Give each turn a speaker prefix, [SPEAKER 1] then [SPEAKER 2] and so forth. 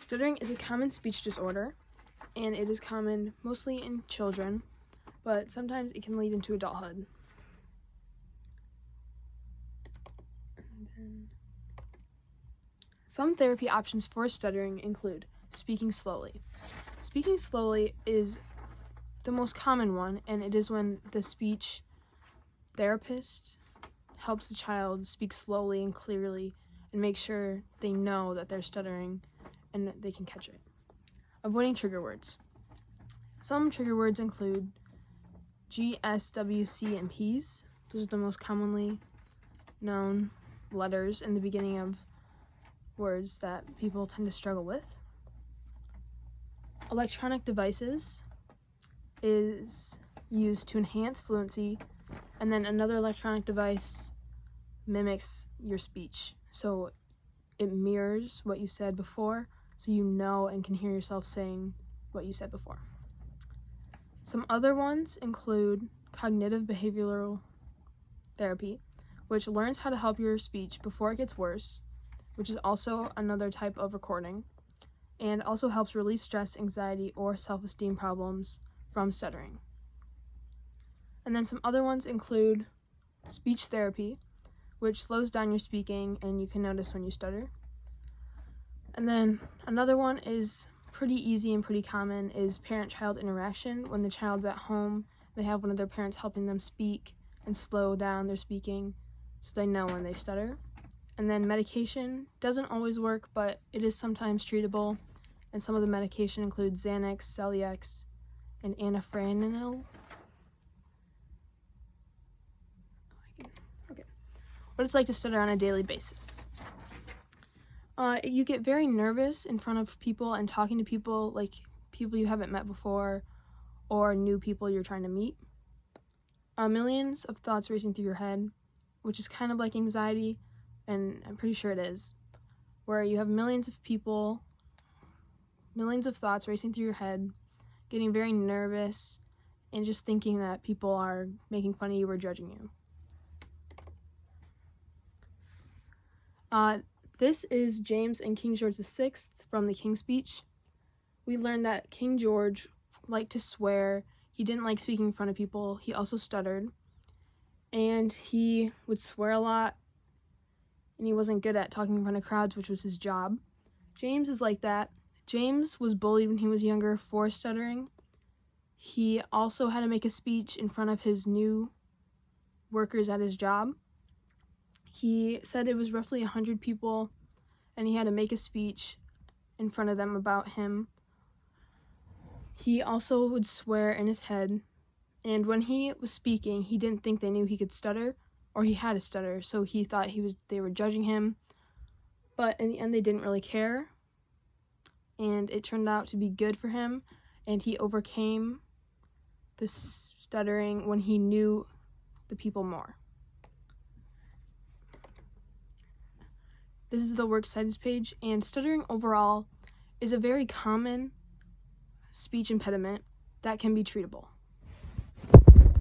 [SPEAKER 1] Stuttering is a common speech disorder, and it is common mostly in children, but sometimes it can lead into adulthood. Some therapy options for stuttering include speaking slowly. Speaking slowly is the most common one, and it is when the speech therapist helps the child speak slowly and clearly and make sure they know that they're stuttering and they can catch it. Avoiding trigger words. Some trigger words include G, S, W, C, and P's. Those are the most commonly known letters in the beginning of words that people tend to struggle with. Electronic devices is used to enhance fluency, and then another electronic device mimics your speech. So it mirrors what you said before, so you know and can hear yourself saying what you said before. Some other ones include cognitive behavioral therapy, which learns how to help your speech before it gets worse, which is also another type of recording, and also helps relieve stress, anxiety, or self-esteem problems from stuttering. And then some other ones include speech therapy, which slows down your speaking and you can notice when you stutter. And then another one is pretty easy and pretty common is parent-child interaction. When the child's at home, they have one of their parents helping them speak and slow down their speaking so they know when they stutter. And then medication doesn't always work, but it is sometimes treatable. And some of the medication includes Xanax, Celiex, and anafranil. Okay. What it's like to stutter on a daily basis. You get very nervous in front of people and talking to people, like people you haven't met before or new people you're trying to meet. Millions of thoughts racing through your head, which is kind of like anxiety, and I'm pretty sure it is, where you have millions of thoughts racing through your head, getting very nervous, and just thinking that people are making fun of you or judging you. This is James and King George VI from the King's Speech. We learned that King George liked to swear. He didn't like speaking in front of people. He also stuttered, and he would swear a lot, and he wasn't good at talking in front of crowds, which was his job. James is like that. James was bullied when he was younger for stuttering. He also had to make a speech in front of his new workers at his job. He said it was roughly 100 people, and he had to make a speech in front of them about him. He also would swear in his head, and when he was speaking, he didn't think they knew he could stutter, or he had a stutter, so he thought they were judging him, but in the end they didn't really care, and it turned out to be good for him, and he overcame the stuttering when he knew the people more. This is the works cited page, and stuttering overall is a very common speech impediment that can be treatable.